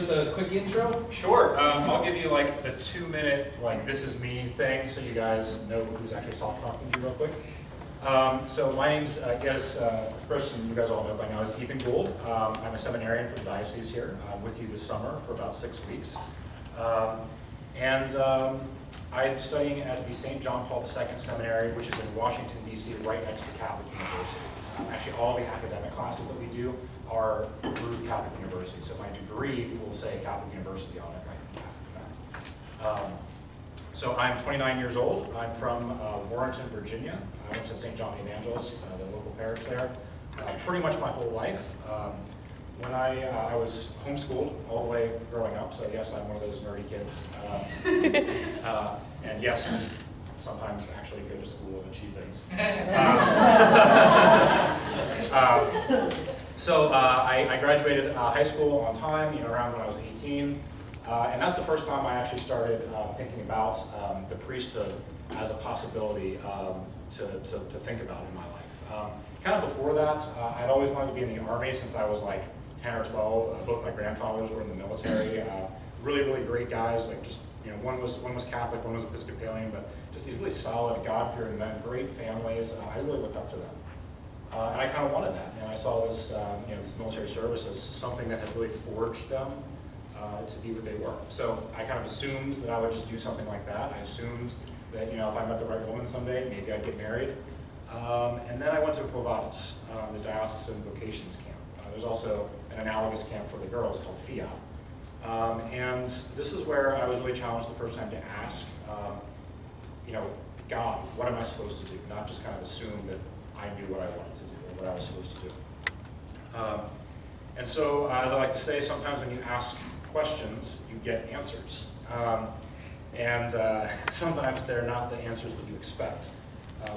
us a quick intro? Sure. I'll give you like the 2-minute, like, this is me thing so you guys know who's actually talking to you real quick. So my name's, Chris, and you guys all know by now, is Ethan Gould. I'm a seminarian for the diocese here. I'm with you this summer for about 6 weeks. I'm studying at the St. John Paul II Seminary, which is in Washington, D.C., right next to Catholic University. Actually, all the academic classes that we do are through Catholic University. So my degree will say Catholic University on it right after that. So I'm 29 years old. I'm from Warrenton, Virginia. I went to St. John the Evangelist, the local parish there, pretty much my whole life. When I was homeschooled all the way growing up, so yes, I'm one of those nerdy kids. And yes, I sometimes actually go to school and achieve things. I graduated high school on time, around when I was 18. And that's the first time I actually started thinking about the priesthood as a possibility to think about in my life. Kind of before that, I'd always wanted to be in the Army since I was like 10 or 12. Both my grandfathers were in the military. Really, really great guys. Like just one was Catholic, one was Episcopalian, but just these really solid, God-fearing men, great families. I really looked up to them, and I kind of wanted that. And I saw this, this military service as something that had really forged them to be what they were. So I kind of assumed that I would just do something like that. I assumed that if I met the right woman someday, maybe I'd get married. And then I went to Quo Vadis, the diocesan vocations camp. There's also an analogous camp for the girls called Fiat. And this is where I was really challenged the first time to ask, God, what am I supposed to do? Not just kind of assume that I knew what I wanted to do or what I was supposed to do. And so, as I like to say, sometimes when you ask questions, you get answers. Sometimes they're not the answers that you expect,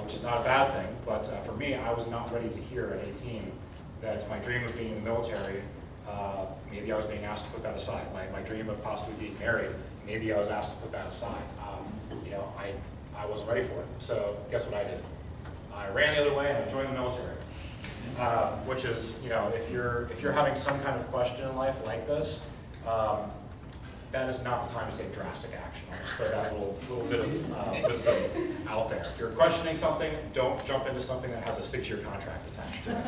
which is not a bad thing. But for me, I was not ready to hear at 18 that my dream of being in the military, maybe I was being asked to put that aside. My dream of possibly being married, maybe I was asked to put that aside. I wasn't ready for it. So guess what I did? I ran the other way and I joined the military. Which is, if you're having some kind of question in life like this, that is not the time to take drastic action. I'll just throw that little bit of wisdom out there. If you're questioning something, don't jump into something that has a 6-year contract attached to it.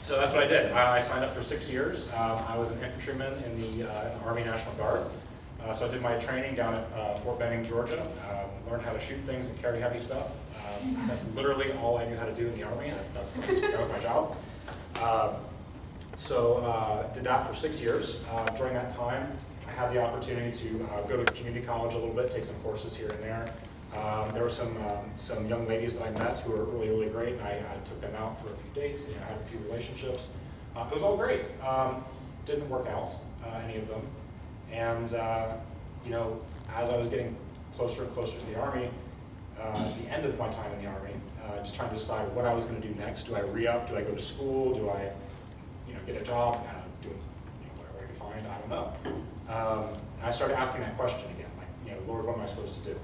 So that's what I did. I signed up for 6 years. I was an infantryman in the Army National Guard. So I did my training down at Fort Benning, Georgia. Learned how to shoot things and carry heavy stuff. That's literally all I knew how to do in the Army. That was my job. Did that for 6 years. During that time, I had the opportunity to go to community college a little bit, take some courses here and there. There were some young ladies that I met who were really, really great, and I took them out for a few dates. I had a few relationships. It was all great. Didn't work out, any of them. And as I was getting closer and closer to the Army, at the end of my time in the Army, just trying to decide what I was going to do next. Do I re-up? Do I go to school? Do I, get a job? Do whatever I can find? I don't know. I started asking that question again, like, Lord, what am I supposed to do?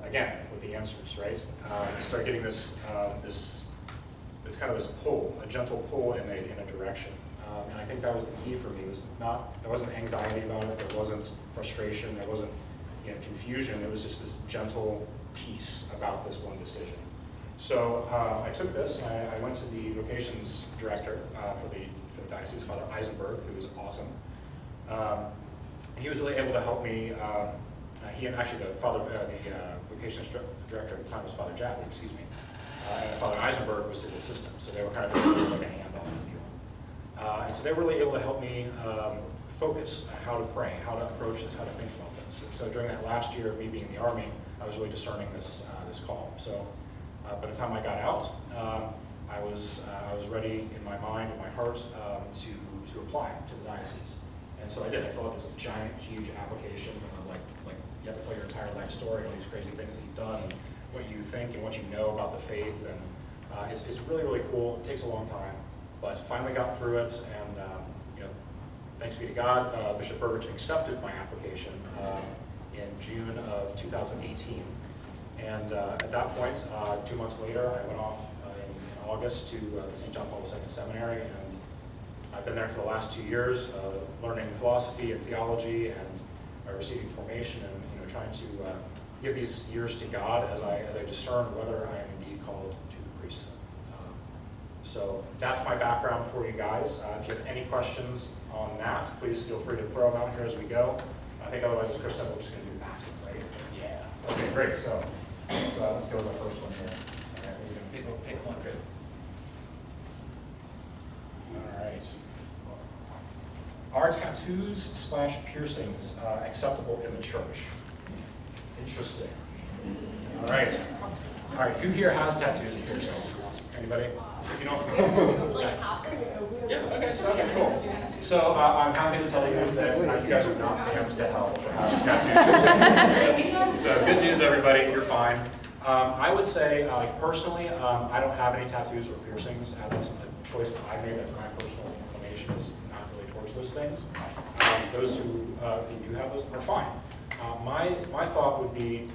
Again, with the answers, right? I started getting this kind of this pull, a gentle pull in a direction. And I think that was the key for me. There wasn't anxiety about it. There wasn't frustration. There wasn't confusion. It was just this gentle peace about this one decision. So I took this. I went to the vocations director for the diocese, Father Eisenberg, who was awesome. He was really able to help me. He and actually the vocations director at the time was Father Jadley, excuse me. And Father Eisenberg was his assistant, so they were kind of like a handoff deal. And so they were really able to help me focus on how to pray, how to approach this, how to think about this. And so during that last year of me being in the Army, I was really discerning this call. So by the time I got out, I was ready in my mind and my heart to apply to the diocese. And so I did. I filled out this giant, huge application, like you have to tell your entire life story, all these crazy things that you've done, and what you think and what you know about the faith, and it's really, really cool. It takes a long time, but finally got through it, and thanks be to God, Bishop Burbidge accepted my application in June of 2018, and at that point, 2 months later, I went off in August to the St. John Paul II Seminary, and I've been there for the last 2 years, learning philosophy and theology and receiving formation and trying to give these years to God as I discern whether I am indeed called to the priesthood. So that's my background for you guys. If you have any questions on that, please feel free to throw them out here as we go. I think otherwise, as Chris said, we're just going to do the basket, right? Yeah. Okay, great. So let's go with the first one here. All right, we're going to pick one. Good. All right. Are tattoos/piercings acceptable in the church? Interesting. All right. Who here has tattoos and piercings? Anybody? If you don't. Yeah. Okay. Cool. So I'm happy to tell you that you guys are not damned to hell for having tattoos. So good news, everybody. You're fine. I would say, personally, I don't have any tattoos or piercings. That's a choice that I made. That's my personal inclination. Is not really towards those things. Those who do have those are fine. My thought would be,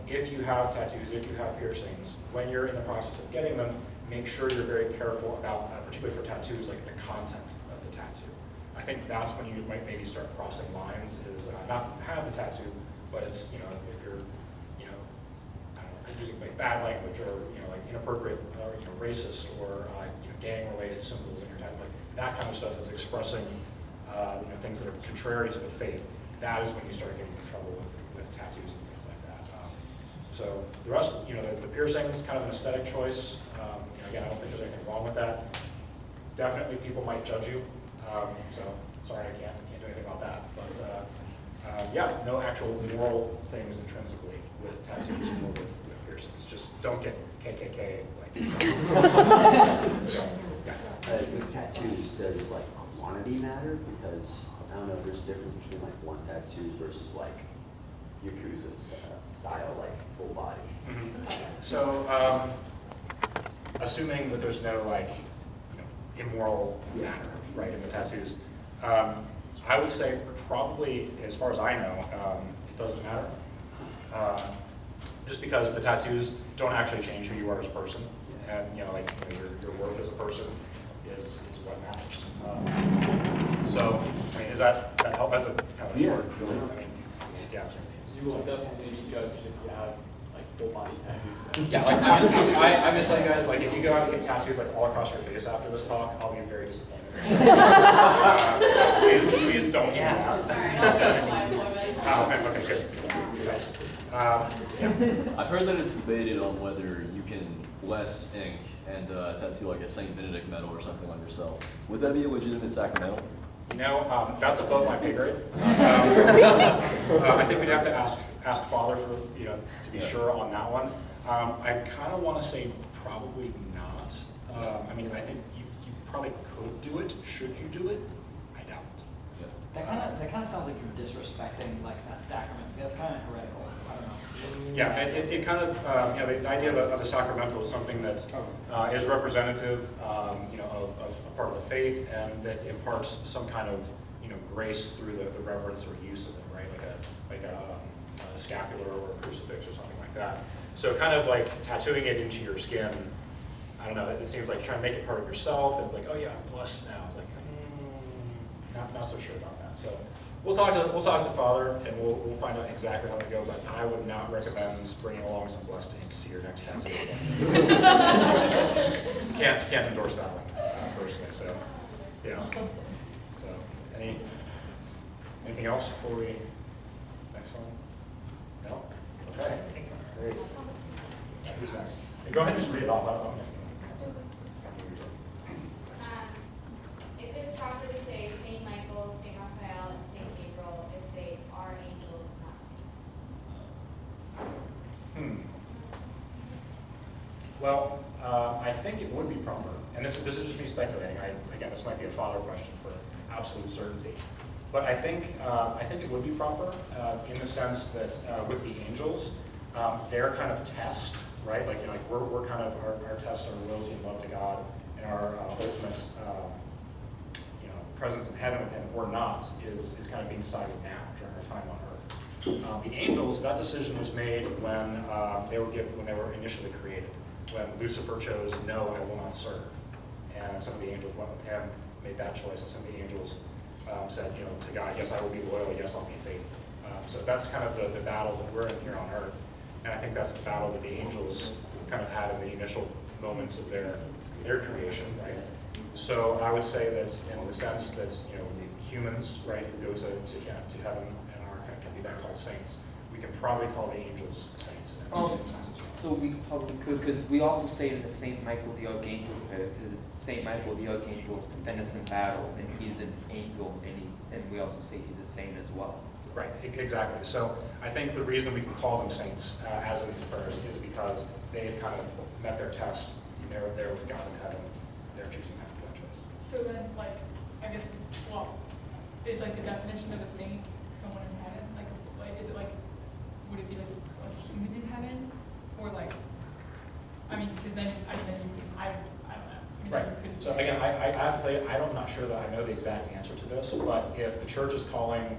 if you have tattoos, if you have piercings, when you're in the process of getting them, make sure you're very careful about, particularly for tattoos, like the content of the tattoo. I think that's when you might maybe start crossing lines. Is not have the tattoo, but it's if you're I don't know, using like bad language or like inappropriate or racist or gang-related symbols in your tattoo, like that kind of stuff is expressing things that are contrary to the faith. That is when you start getting in trouble with tattoos and things like that. So the rest, the piercing is kind of an aesthetic choice. Again, I don't think there's anything wrong with that. Definitely, people might judge you. So sorry, I can't do anything about that. But yeah, no actual moral things intrinsically with tattoos or with piercings. Just don't get KKK. So, yeah. With tattoos, does like quantity matter? Because I don't know, there's a difference between like one tattoo versus like Yakuza style, like full body. Mm-hmm. So, assuming that there's no like immoral matter, right, in the tattoos, I would say probably, as far as I know, it doesn't matter. Just because the tattoos don't actually change who you are as a person, and your worth as a person is what matters. So, I mean, does that help? That's a kind of short. I mean, yeah. You will definitely be judged if you have like full body tattoos. Yeah, like I'm gonna tell you guys, like if you go out and get tattoos like all across your face after this talk, I'll be very disappointed. So please don't do that. Okay, good. Nice. Yeah. I've heard that it's debated on whether you can bless ink and tattoo like a Saint Benedict medal or something on yourself. Would that be a legitimate sacramental? That's above my pay grade. I think we'd have to ask Father for to be sure on that one. I kind of want to say probably not. I mean, I think you probably could do it. Should you do it? I doubt it. Yeah. That kind of sounds like you're disrespecting like a sacrament. That's kind of heretical. I don't know. Yeah, it kind of the idea of a sacramental is something that is representative of a part of the faith and that imparts some kind of grace through the reverence or use of it, right? Like a scapular or a crucifix or something like that. So kind of like tattooing it into your skin. I don't know. It seems like trying to make it part of yourself. And it's like, oh yeah, I'm blessed now. It's like, not so sure about that. So we'll talk to Father and we'll find out exactly how to go. But I would not recommend bringing along some blessed ink to your next tattoo. Can't endorse that one personally. So yeah. So anything else before we next one? No. Okay. Great. Who's next? Go ahead and just read it off. Is it proper to say St. Michael, St. Raphael, and St. Gabriel if they are angels, not saints? Well, I think it would be proper, and this is just me speculating. Again, this might be a Father question for absolute certainty, but I think it would be proper in the sense that with the angels, their kind of test, right? Like we're kind of our test, our loyalty and love to God, and our ultimate presence in heaven with Him or not is kind of being decided now during our time on earth. The angels, that decision was made when they were initially created. When Lucifer chose, no, I will not serve, and some of the angels went with him, made that choice, and some of the angels said, to God, yes, I will be loyal, yes, I'll be faithful. So that's kind of the battle that we're in here on earth. And I think that's the battle that the angels kind of had in the initial moments of their creation, right? So I would say that in the sense that, humans, right, who go to heaven and can be then called saints, we can probably call the angels saints. So we probably could, because we also say that Saint Michael the Archangel, because Saint Michael the Archangel defends in battle, and he's an angel, and we also say he's a saint as well. So. Right, exactly. So I think the reason we can call them saints as in these prayers is because they've kind of met their test. They're there with God in heaven. They're choosing that choice. So then, I guess, is the definition of a saint someone in heaven? Is it would it be a human in heaven? Or because then you could, I don't know. Right. So again, I have to tell you, I'm not sure that I know the exact answer to this, but if the church is calling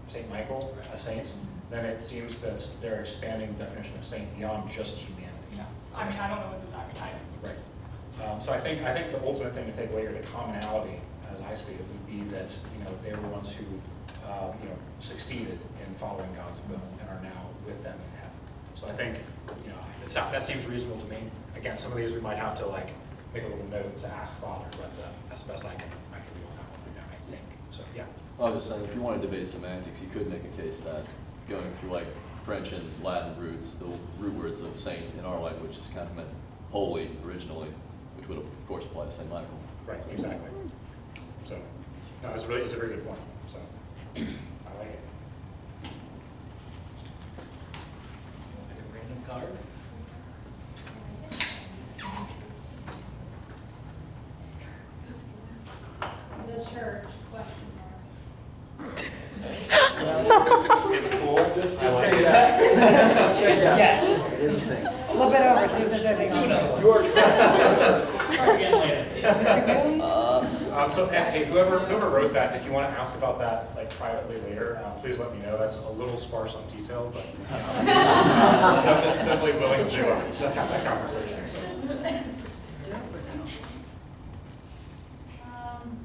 St. Michael a saint, then it seems that they're expanding the definition of saint beyond just humanity. Yeah. I don't know what does that mean. Right. So I think the ultimate thing to take away here, the commonality, as I see it, would be that they were the ones who succeeded in following God's will and are now with them in heaven. So I think that seems reasonable to me. Again, some of these we might have to make a little note to ask Father, but that's the best I can do on that one right now, I think. So yeah. I was just saying, if you want to debate semantics, you could make a case that going through French and Latin roots, the root words of saint in our language is kind of meant holy originally, which would of course apply to St. Michael. Right, exactly. So, no, it's a very good point. So, I like it. Like a random card? The church, question mark. It's cool. Just I like say it. yes. Say yes. It is a thing. Flip it over, see if there's anything else. You are try again later. So, and, hey, whoever wrote that, if you want to ask about that privately later, please let me know. That's a little sparse on detail, but definitely willing to have that conversation. So.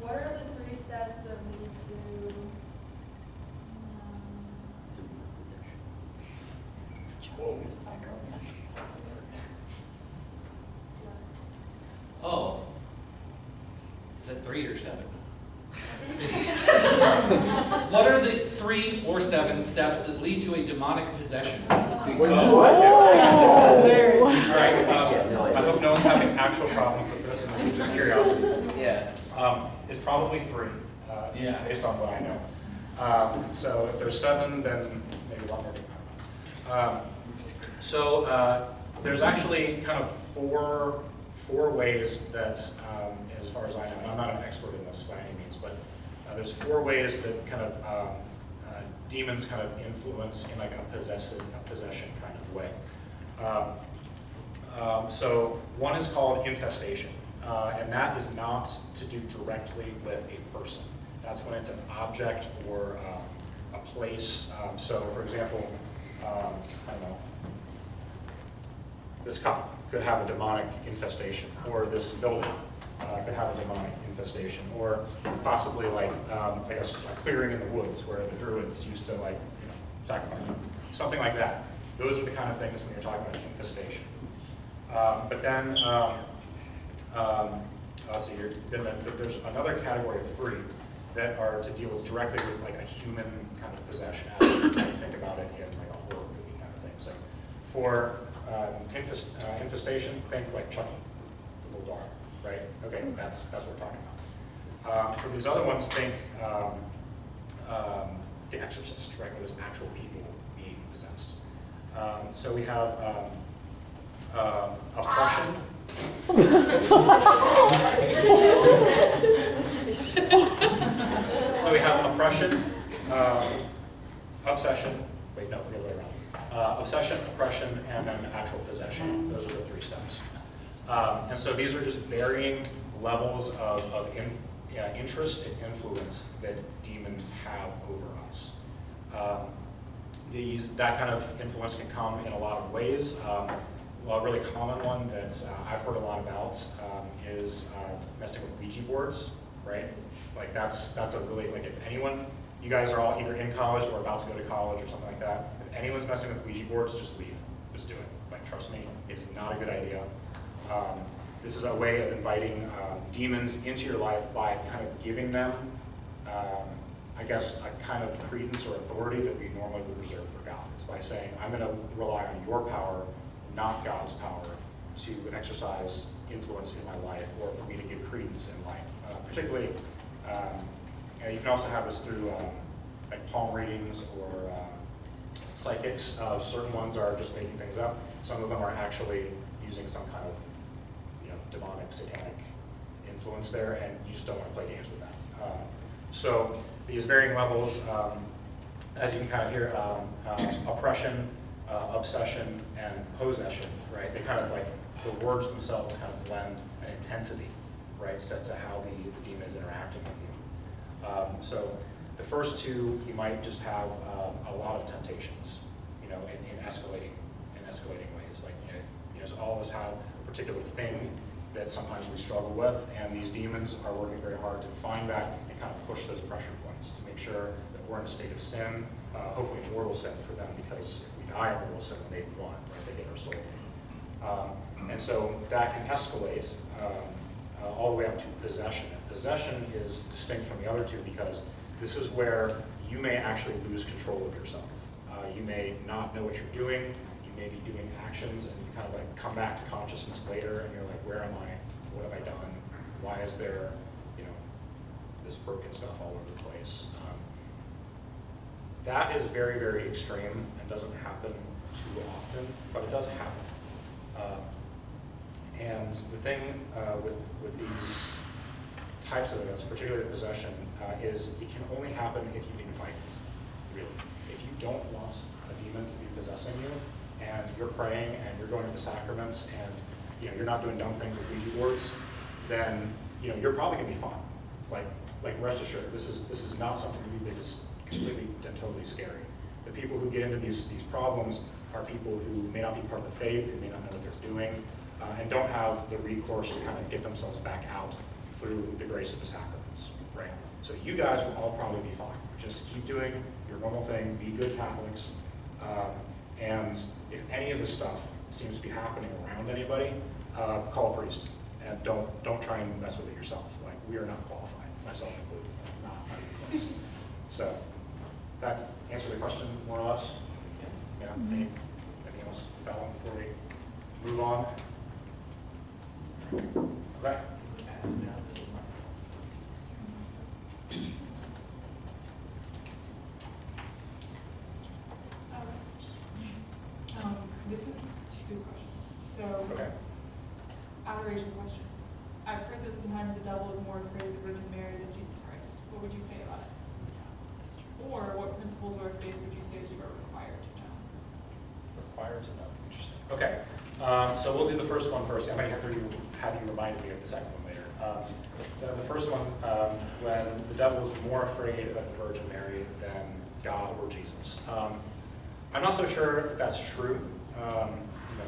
What are the 3 steps that lead to Oh. Is that 3 or 7? What are the 3 or 7 steps that lead to a demonic possession? All right. I hope no one's having actual problems with this, and this is just curiosity. Yeah. It's probably 3, based on what I know. So if there's 7, then maybe a lot more. So there's actually kind of four ways that, as far as I know, and I'm not an expert in this by any means, but there's 4 ways that kind of demons kind of influence in a possession kind of way. So one is called infestation, and that is not to do directly with a person. That's when it's an object or a place. So for example, I don't know, this cup could have a demonic infestation, or this building could have a demonic infestation, or possibly a clearing in the woods where the druids used to sacrifice, something like that. Those are the kind of things when you're talking about infestation. But then, let's see here. Then there's another category of 3 that are to deal directly with a human kind of possession, as you think about it in a horror movie kind of thing. So, for infestation, think Chucky, the little dog, right? Okay, that's what we're talking about. For these other ones, think The Exorcist, right? Where there's actual people being possessed. So we have oppression. So we have oppression, obsession. Wait, no, the other way around. Obsession, oppression, and then actual possession. Those are the 3 steps. And so these are just varying levels of interest and influence that demons have over us. That kind of influence can come in a lot of ways. A really common one that I've heard a lot about is messing with Ouija boards, right? Like that's a really, like if anyone, you guys are all either in college or about to go to college or something like that, if anyone's messing with Ouija boards, just leave, just do it. Like trust me, it is not a good idea. This is a way of inviting demons into your life by kind of giving them, I guess, a kind of credence or authority that we normally would reserve for God. It's by saying, I'm going to rely on your power, not God's power, to exercise influence in my life or for me to give credence in life. Particularly, you can also have this through like palm readings or psychics. Certain ones are just making things up. Some of them are actually using some kind of demonic, satanic influence there, and you just don't want to play games with that. So these varying levels, as you can kind of hear, oppression, obsession, and possession, right? They kind of like, the words themselves kind of blend an intensity, right, set to how the demon is interacting with you. So the first two, you might just have a lot of temptations, in escalating ways. Like, so all of us have a particular thing that sometimes we struggle with, and these demons are working very hard to find that and kind of push those pressure points to make sure that we're in a state of sin, hopefully mortal sin for them, because if we die in mortal sin, they've won, right? They get our soul. And so that can escalate all the way up to possession. And possession is distinct from the other two because this is where you may actually lose control of yourself. You may not know what you're doing. You may be doing actions, and you kind of like come back to consciousness later, and you're like, where am I? What have I done? Why is there, this broken stuff all over the place? That is very, very extreme and doesn't happen too often, but it does happen. And the thing with these types of events, particularly possession, is it can only happen if you invite it, really. If you don't want a demon to be possessing you, and you're praying and you're going to the sacraments and you're not doing dumb things with Ouija boards, then you're probably gonna be fine. Like rest assured, this is not something that is completely and totally scary. The people who get into these problems are people who may not be part of the faith, who may not know what they're doing, and don't have the recourse to kind of get themselves back out through the grace of the sacraments, right? So you guys will all probably be fine. Just keep doing your normal thing, be good Catholics, and if any of this stuff seems to be happening around anybody, call a priest, and don't try and mess with it yourself. Like, we are not qualified, myself included, not even close. So that answered the question more or less. Yeah. Anything else about one before we move on? Okay. This is 2 questions. So, Okay. adoration questions. I've heard that sometimes the devil is more afraid of the Virgin Mary than Jesus Christ. What would you say about it? Or what principles of our faith would you say that you are required to know? Required to know. Interesting. Okay. So we'll do the first one first. I might have you remind me of the second one later. The first one, when the devil is more afraid of the Virgin Mary than God or Jesus. I'm not so sure if that's true.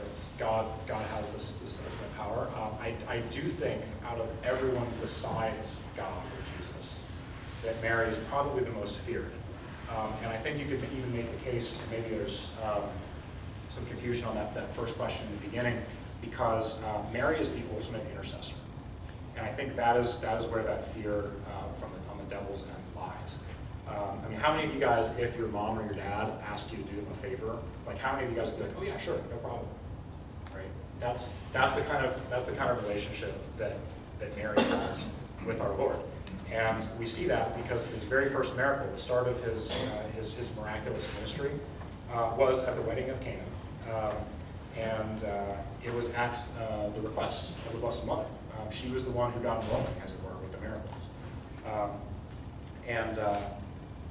It's God has this ultimate power. I do think out of everyone besides God or Jesus, that Mary is probably the most feared. And I think you could even make the case, maybe there's some confusion on that first question in the beginning, because Mary is the ultimate intercessor. And I think that is where that fear on the devil's end lies. I mean, how many of you guys, if your mom or your dad asked you to do them a favor, like how many of you guys would be like, oh yeah, sure, no problem, right? That's the kind of relationship that Mary has with our Lord. And we see that because his very first miracle, the start of his miraculous ministry, was at the wedding of Cana. And it was at the request of the Blessed Mother. She was the one who got him rolling, as it were, with the miracles.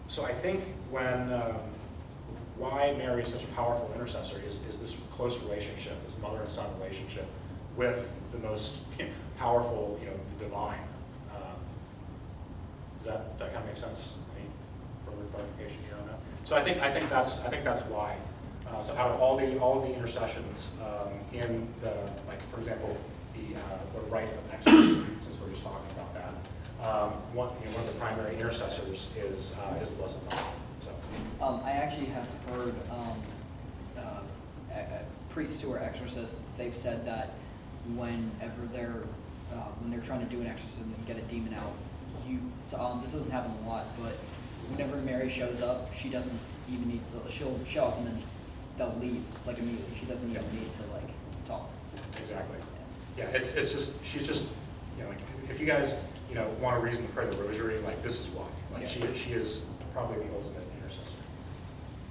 So I think why Mary is such a powerful intercessor is this close relationship, this mother and son relationship with the most powerful, the divine. Does that kind of make sense? Any further clarification here on that? So I think that's why. So out of all the intercessions in the, like for example, the rite of exorcism, since we're just talking about that, one of the primary intercessors is the Blessed Mother. So, I actually have heard priests who are exorcists, they've said that whenever when they're trying to do an exorcism and get a demon out, this doesn't happen a lot, but whenever Mary shows up, she doesn't even need she'll show up and then they'll leave like immediately. She doesn't even need to like talk. exactly. Yeah, it's just, she's just, like, if you guys, want a reason to pray the rosary, like, this is why. Like, Yeah. she is probably the ultimate intercessor.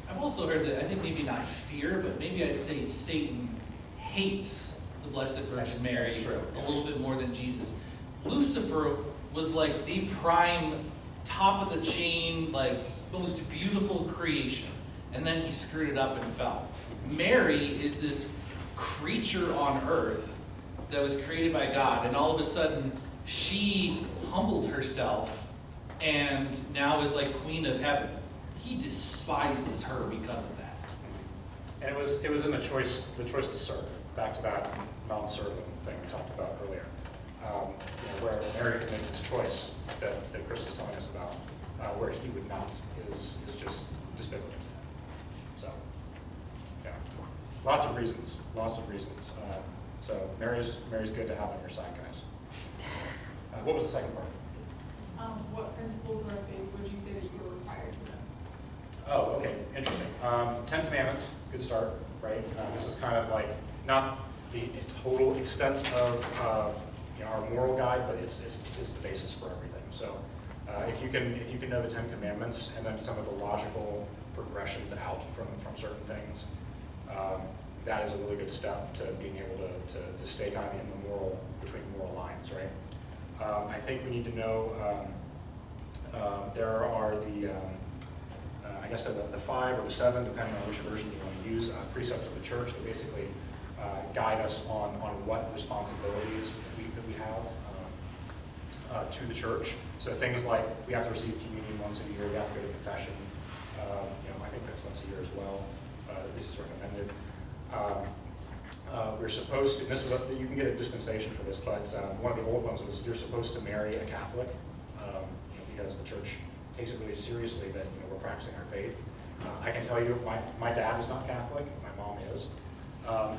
I've also heard that, I think maybe not fear, but maybe I'd say Satan hates the Blessed Virgin Mary That's true. a little bit more than Jesus. Lucifer was like the prime, top of the chain, like most beautiful creation. And then he screwed it up and fell. Mary is this creature on earth that was created by God, and all of a sudden she humbled herself and now is like queen of heaven. He despises her because of that. And it was in the choice to serve. Back to that non-serving thing we talked about earlier, where Mary can make this choice that Chris is telling us about, where he would not, is just despicable. So, yeah, lots of reasons. So Mary's good to have on your side, guys. What was the second part? What principles of our faith would you say that you were required to know? Oh, okay, interesting. 10 Commandments, good start, right? This is kind of like not the total extent of our moral guide, but it's the basis for everything. So if you can know the 10 Commandments and then some of the logical progressions out from certain things, that is a really good step to being able to stay kind of in the between moral lines, right? I think we need to know there are I guess the 5 or the 7, depending on which version you want to use, precepts of the church that basically guide us on what responsibilities that we have to the church. So things like we have to receive communion once a year, we have to go to confession. I think that's once a year as well. This is recommended. We're supposed to, you can get a dispensation for this, but one of the old ones was you're supposed to marry a Catholic because the church takes it really seriously that we're practicing our faith. I can tell you, my dad is not Catholic, my mom is.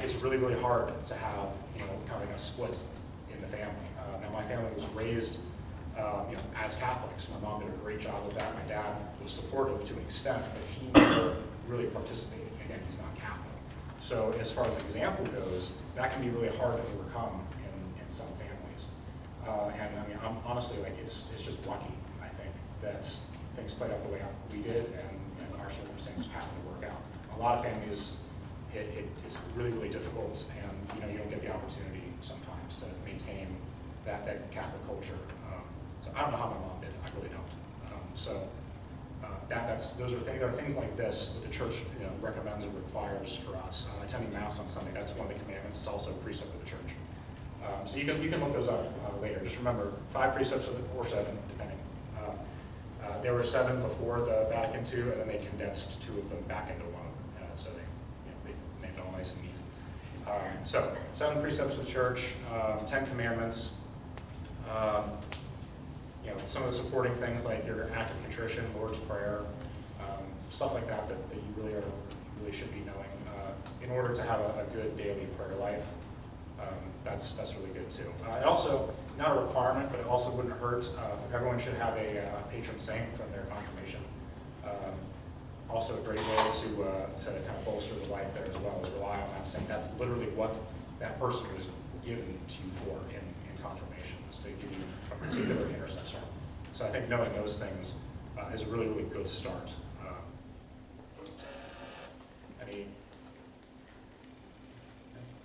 It's really, really hard to have kind of a split in the family. Now my family was raised as Catholics. My mom did a great job with that. My dad was supportive to an extent, but he never really participated. Again, he's not Catholic. So as far as example goes, that can be really hard to overcome in some families. And I mean, honestly, like it's just lucky, I think, that things played out the way we did, and our circumstances happened to work out. A lot of families, it's really, really difficult, and you don't get the opportunity sometimes to maintain that Catholic culture. So I don't know how my mom did it. I really don't. There are things like this that the church recommends and requires for us. Attending Mass on Sunday, that's one of the commandments. It's also a precept of the church. So you can look those up later. Just remember, 5 precepts or 7, depending. There were 7 before the Vatican II, and then they condensed 2 of them back into 1. So they made it all nice and neat. So 7 precepts of the church, 10 commandments. Some of the supporting things like your act of contrition, Lord's Prayer, stuff like that you really should be knowing in order to have a good daily prayer life. That's really good too. It also, not a requirement, but it also wouldn't hurt. Everyone should have a patron saint from their confirmation. Also a great way to kind of bolster the life there as well, is rely on that saint. That's literally what that person was given to you for in confirmation, is to give you a particular intercessor. So I think knowing those things is a really, really good start.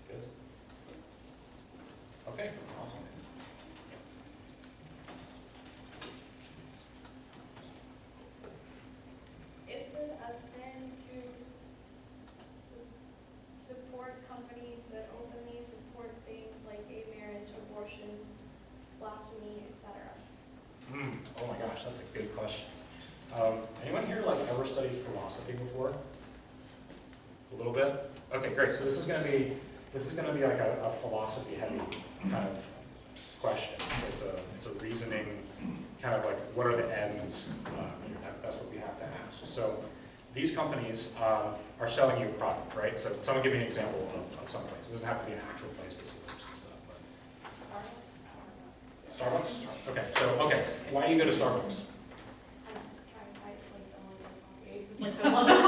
Good? Okay, awesome. Is it a sin to support companies that openly support things like gay marriage, abortion, blasphemy, etc.? Oh my gosh, that's a good question. Anyone here ever studied philosophy before? A little bit? Okay, great. So this is going to be like a philosophy heavy kind of question. So it's a reasoning kind of like, what are the ends? That's what we have to ask. So these companies are selling you a product, right? So someone give me an example of some place. It doesn't have to be an actual place that sells and stuff. But Starbucks? Okay, so, okay, why do you go to Starbucks? It's just like the one that's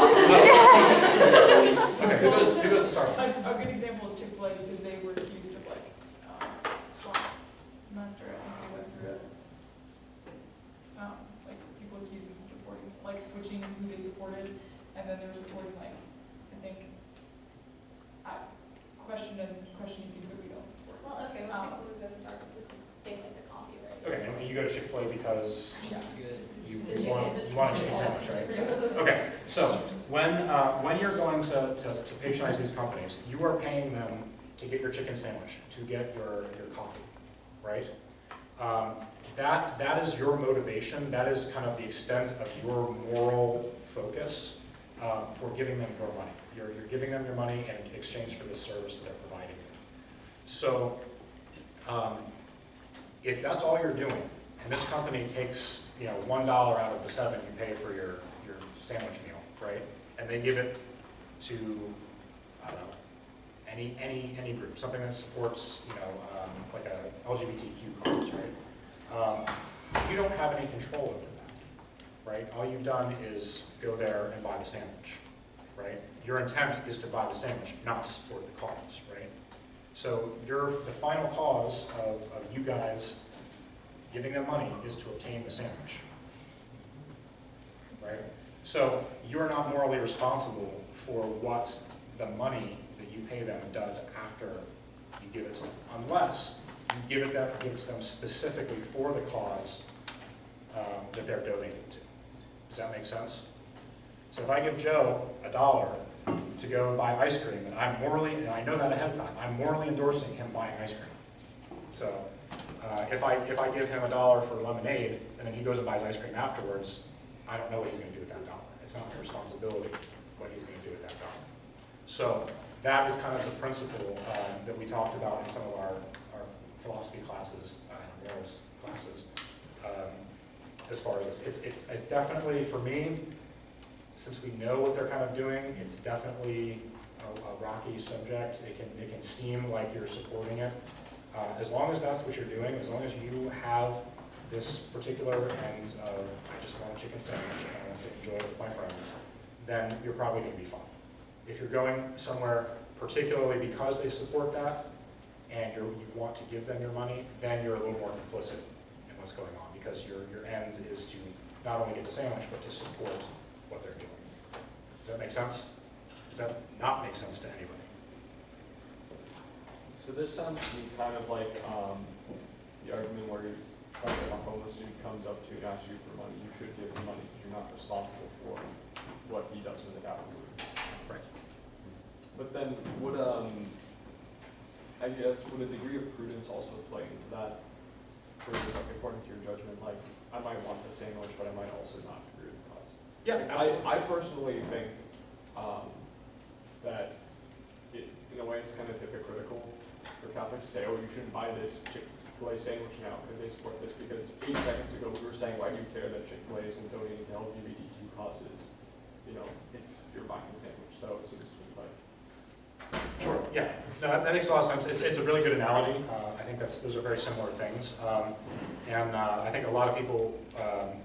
Okay, who goes to Starbucks? a good example is Chick-fil-A because they were accused of like, last semester, I think they went through, like people accused them of supporting, like switching who they supported, and then they were supporting like, I think, questioning things that we don't support. Well, okay, well, Chick-fil-A go to Starbucks, just they like the coffee, right? Okay, and you go to Chick-fil-A because That's good. you want a chicken sandwich, right? Okay, so when you're going to patronize these companies, you are paying them to get your chicken sandwich, to get your coffee, right? That is your motivation. That is kind of the extent of your moral focus for giving them your money. You're giving them your money in exchange for the service that they're providing you. So if that's all you're doing, and this company takes $1 out of the $7 you pay for your sandwich meal, right? And they give it to, I don't know, any group, something that supports, like a LGBTQ cause, right? You don't have any control over that, right? All you've done is go there and buy the sandwich, right? Your intent is to buy the sandwich, not to support the cause, right? So the final cause of you guys giving them money is to obtain the sandwich, right? So you're not morally responsible for what the money that you pay them does after you give it to them, unless you give it to them specifically for the cause that they're donating to. Does that make sense? So if I give Joe $1 to go buy ice cream, and and I know that ahead of time, I'm morally endorsing him buying ice cream. So if I give him $1 for lemonade, and then he goes and buys ice cream afterwards, I don't know what he's going to do with that $1. It's not my responsibility what he's going to do with that $1. So that is kind of the principle that we talked about in some of our philosophy classes, and morals classes. As far as this, it's definitely, for me, since we know what they're kind of doing, it's definitely a rocky subject. It can seem like you're supporting it. As long as that's what you're doing, as long as you have this particular end of, I just want a chicken sandwich and I want to enjoy it with my friends, then you're probably going to be fine. If you're going somewhere particularly because they support that, and you want to give them your money, then you're a little more complicit in what's going on, because your end is to not only get the sandwich, but to support what they're doing. Does that make sense? Does that not make sense to anybody? So this sounds to me kind of like the argument where a homeless dude comes up to you and asks you for money. You should give him money because you're not responsible for what he does with it afterwards. Right. But then would I guess would a degree of prudence also play into that? For like, according to your judgment, like I might want the sandwich, but I might also not agree with the cause. Yeah, absolutely. I personally think that in a way it's kind of hypocritical for Catholics to say, oh, you shouldn't buy this Chick-fil-A sandwich now because they support this. Because 8 seconds ago we were saying, why do you care that Chick-fil-A isn't donating to LGBTQ causes? It's you're buying a sandwich, so it seems to me like. Sure, yeah. No, that makes a lot of sense. It's a really good analogy. I think those are very similar things. And I think a lot of people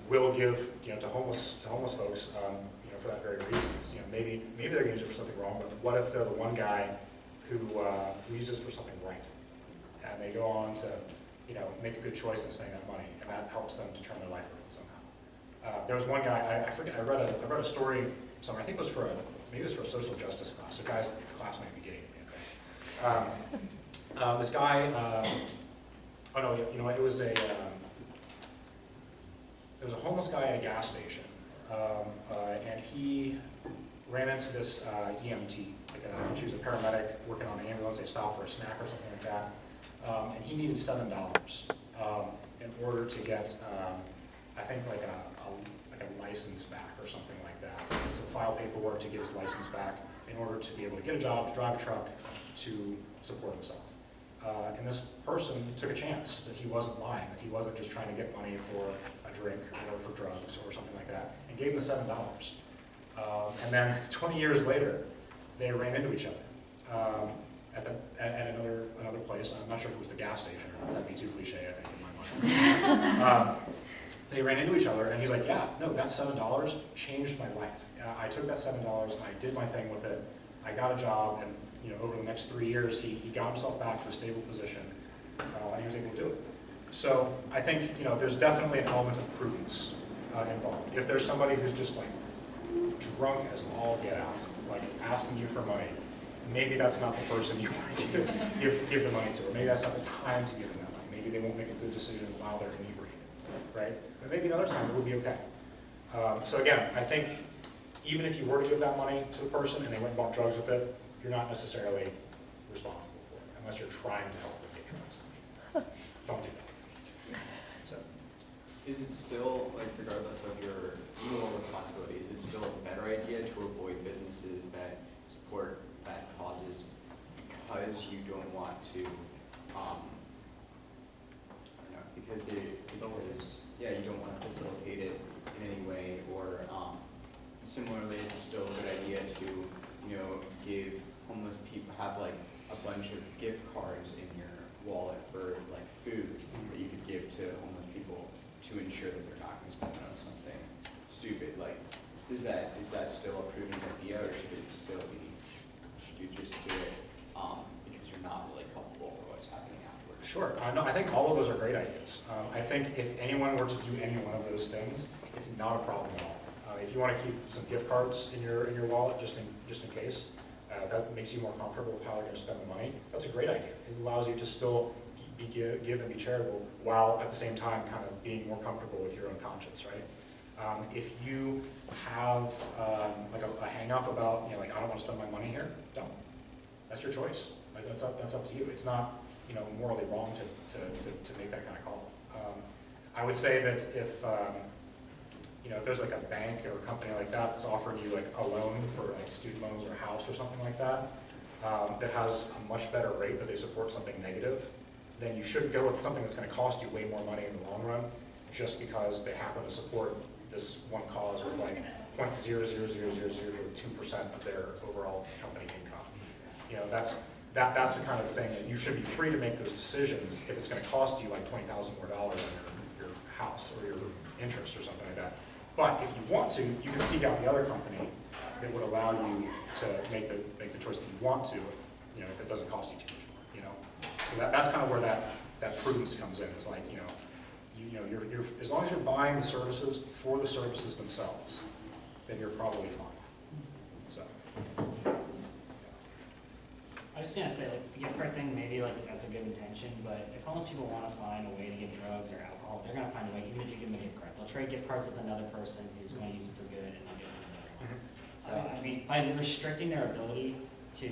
will give to homeless folks for that very reason. Maybe they're going to use it for something wrong, but what if they're the one guy who uses it for something right, and they go on to make a good choice in spending that money, and that helps them to turn their life around somehow. There was one guy, I forget, I read a story somewhere. I think it was for a social justice class. The guy's class might be getting me. This guy, it was a homeless guy at a gas station, and he ran into this EMT. She was a paramedic working on an ambulance. They stopped for a snack or something like that, and he needed $7 in order to get, I think, like a license back or something like that. So file paperwork to get his license back in order to be able to get a job, to drive a truck, to support himself. And this person took a chance that he wasn't lying, that he wasn't just trying to get money for a drink or for drugs or something like that, and gave him the $7. And then 20 years later, they ran into each other at another place. I'm not sure if it was the gas station or not. That'd be too cliche, I think, in my mind. They ran into each other, and he's like, yeah, no, that $7 changed my life. I took that $7 and I did my thing with it. I got a job, and over the next 3 years, he got himself back to a stable position, and he was able to do it. So I think there's definitely an element of prudence involved. If there's somebody who's just like drunk as all get out, like asking you for money, maybe that's not the person you want to give the money to, or maybe that's not the time to give them that money. Maybe they won't make a good decision while they're inebriated, right? But maybe another time it would be okay. So again, I think even if you were to give that money to the person and they went and bought drugs with it, you're not necessarily responsible for it, unless you're trying to help them get drugs. Don't do that. So, is it still, like, regardless of your legal responsibility, is it still a better idea to avoid businesses that support bad causes because you don't want to, I don't know, because you don't want to facilitate it in any way, or similarly, is it still a good idea to, give homeless people, have like a bunch of gift cards in your wallet for like food that you could give to homeless people to ensure that they're not going to spend it on something stupid? Like, is that still a prudent idea, or should you just do it because you're not really culpable for what's happening afterwards? sure. No, I think all of those are great ideas. I think if anyone were to do any one of those things, it's not a problem at all. If you want to keep some gift cards in your wallet, just in case, that makes you more comfortable with how you're going to spend the money, that's a great idea. It allows you to still give and be charitable, while at the same time kind of being more comfortable with your own conscience, right? If you have like a hang up about, like, I don't want to spend my money here, don't. That's your choice. Like, that's up to you. It's not, morally wrong to make that kind of call. I would say that if there's like a bank or a company like that that's offering you like a loan for like student loans or a house or something like that, that has a much better rate, but they support something negative, then you shouldn't go with something that's going to cost you way more money in the long run, just because they happen to support this one cause with like 0.00002% of their overall company income. That's the kind of thing that you should be free to make those decisions if it's going to cost you like $20,000 more on your house or your interest or something like that. But if you want to, you can seek out the other company that would allow you to make the choice that you want to, if it doesn't cost you too much more. So that's kind of where that prudence comes in. It's like, you're as long as you're buying the services for the services themselves, then you're probably fine. So. I was just gonna say, like, the gift card thing, maybe like that's a good intention, but if homeless people want to find a way to get drugs or alcohol, they're gonna find a way, even if you give them a gift card. They'll trade gift cards with another person who's going to use it for good, and they'll get another one. So, I mean, by restricting their ability to,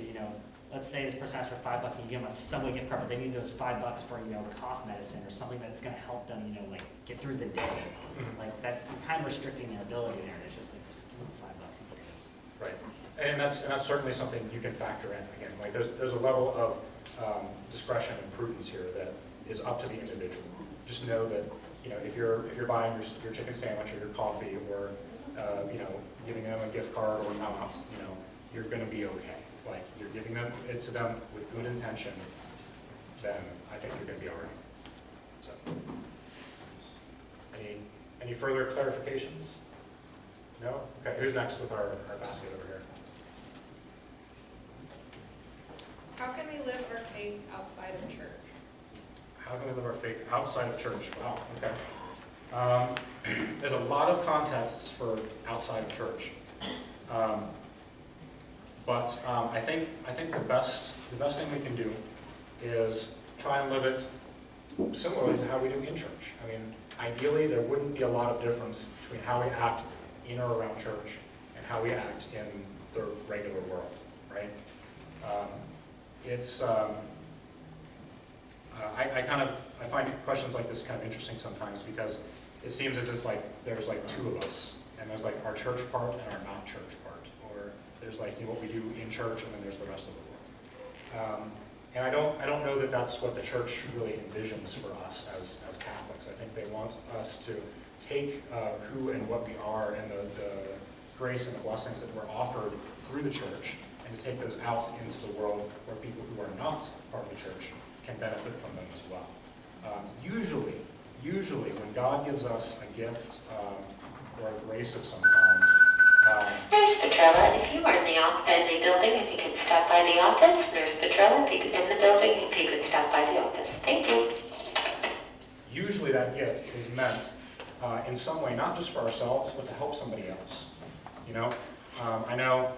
let's say this person asks for $5 and you give them a Subway gift card, but they need those $5 for, cough medicine or something that's gonna help them, like, get through the day. Like, that's kind of restricting their ability there. It's just like, just give them $5 and get those. Right, and that's certainly something you can factor in. Again, like there's a level of discretion and prudence here that is up to the individual. Just know that if you're buying your chicken sandwich or your coffee, or giving them a gift card or not, you're going to be okay. Like, you're giving it to them with good intention, then I think you're going to be all right. So, any further clarifications? No? Okay, who's next with our basket over here? How can we live our faith outside of church? How can we live our faith outside of church? Wow, okay. There's a lot of contexts for outside of church. But I think the best thing we can do is try and live it similarly to how we do in church. I mean, ideally, there wouldn't be a lot of difference between how we act in or around church and how we act in the regular world, right? I find questions like this kind of interesting sometimes, because it seems as if like there's like two of us, and there's like our church part and our not church part, or there's like what we do in church, and then there's the rest of the world. And I don't know that that's what the church really envisions for us as Catholics. I think they want us to take who and what we are and the grace and the blessings that we're offered through the church and to take those out into the world where people who are not part of the church can benefit from them as well. Usually when God gives us a gift or a grace of some kind, Nurse Petrella, if you are in the building, if you could stop by the office. Nurse Petrella, if you could in the building, if you could stop by the office. Thank you. Usually that gift is meant in some way, not just for ourselves, but to help somebody else. You know, I know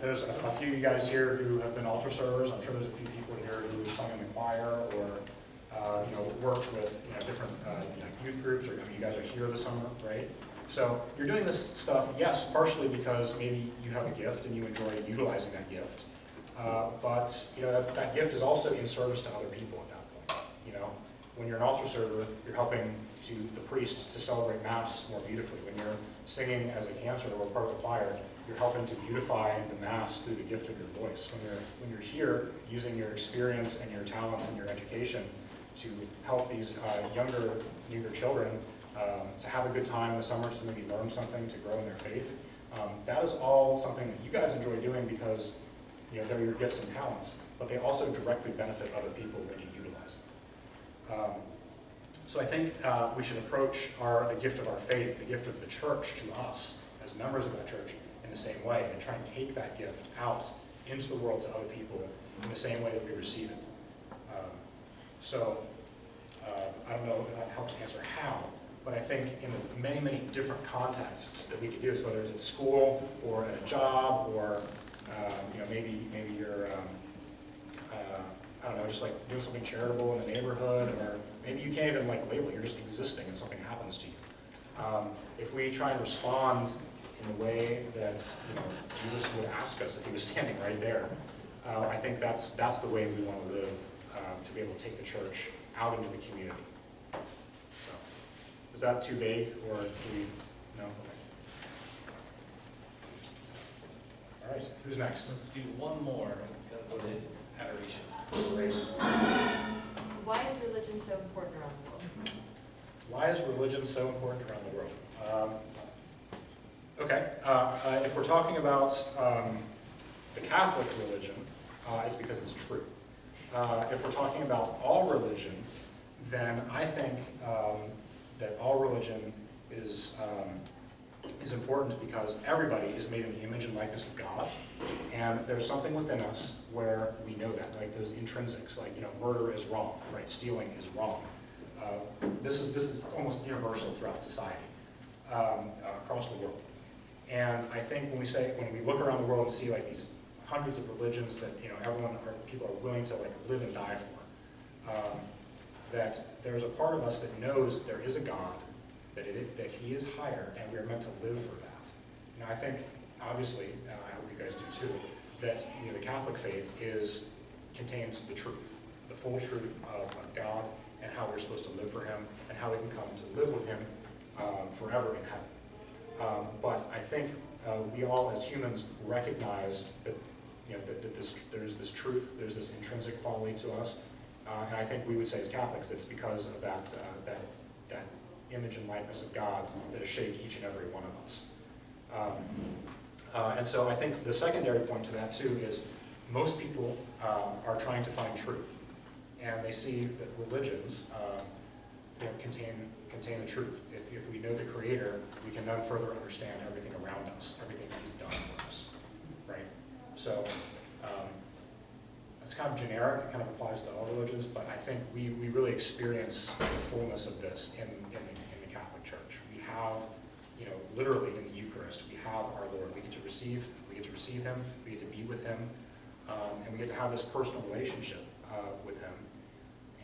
there's a few of you guys here who have been altar servers. I'm sure there's a few people here who have sung in the choir or worked with different youth groups, or you guys are here this summer, right? So you're doing this stuff, yes, partially because maybe you have a gift and you enjoy utilizing that gift, but that gift is also in service to other people at that point. When you're an altar server, you're helping the priest to celebrate Mass more beautifully. When you're singing as a cantor or part of the choir, you're helping to beautify the Mass through the gift of your voice. When you're here, using your experience and your talents and your education to help these younger children to have a good time in the summer, to maybe learn something, to grow in their faith. That is all something that you guys enjoy doing because they're your gifts and talents, but they also directly benefit other people when you utilize them. So I think we should approach the gift of our faith, the gift of the church to us as members of that church in the same way, and try and take that gift out into the world to other people in the same way that we receive it. I don't know if that helps answer how, but I think in the many, many different contexts that we could do this, whether it's at school or at a job or maybe you're I don't know, just like doing something charitable in the neighborhood, or maybe you can't even label it, you're just existing and something happens to you. If we try and respond in the way that Jesus would ask us if he was standing right there, I think that's the way we want to live, to be able to take the church out into the community. So, is that too vague, or do we, no? Okay. All right, who's next? Let's do one more. We've got to go to adoration. Great. Why is religion so important around the world? Why is religion so important around the world? If we're talking about the Catholic religion, it's because it's true. If we're talking about all religion, then I think that all religion is important because everybody is made in the image and likeness of God, and there's something within us where we know that, like those intrinsics, like murder is wrong, right? Stealing is wrong. This is almost universal throughout society, across the world. And I think when we look around the world and see these hundreds of religions that people are willing to live and die for, that there's a part of us that knows that there is a God, that he is higher, and we are meant to live for that. I think, obviously, I hope you guys do too, that the Catholic faith contains the truth, the full truth of God and how we're supposed to live for him and how we can come to live with him forever in heaven. But I think we all as humans recognize that there's this truth, there's this intrinsic quality to us, and I think we would say as Catholics it's because of that image and likeness of God that has shaped each and every one of us. And so I think the secondary point to that too is most people are trying to find truth, and they see that religions contain the truth. If we know the Creator, we can then further understand everything around us, everything that he's done for us, right? So it's kind of generic, it kind of applies to all religions, but I think we really experience the fullness of this in the Catholic Church. We have, literally in the Eucharist, we have our Lord. We get to receive him, we get to be with him, and we get to have this personal relationship with him.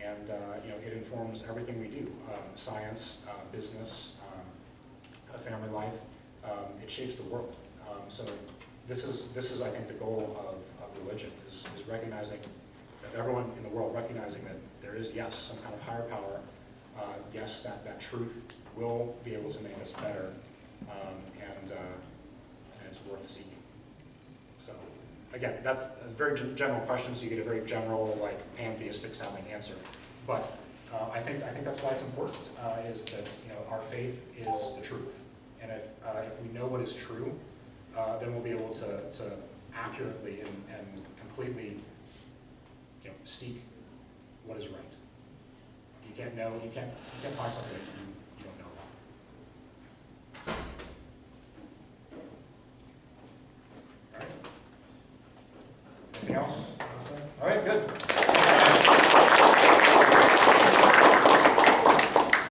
And it informs everything we do, science, business, family life. It shapes the world. So this is I think the goal of religion is recognizing that everyone in the world recognizing that there is, yes, some kind of higher power. Yes, that truth will be able to make us better, and it's worth seeking. So again, that's a very general question, so you get a very general, like, pantheistic sounding answer. But I think that's why it's important, is that, you know, our faith is the truth. And if we know what is true, then we'll be able to accurately and completely, you know, seek what is right. You can't find something that you don't know about. All right. Anything else? All right, good.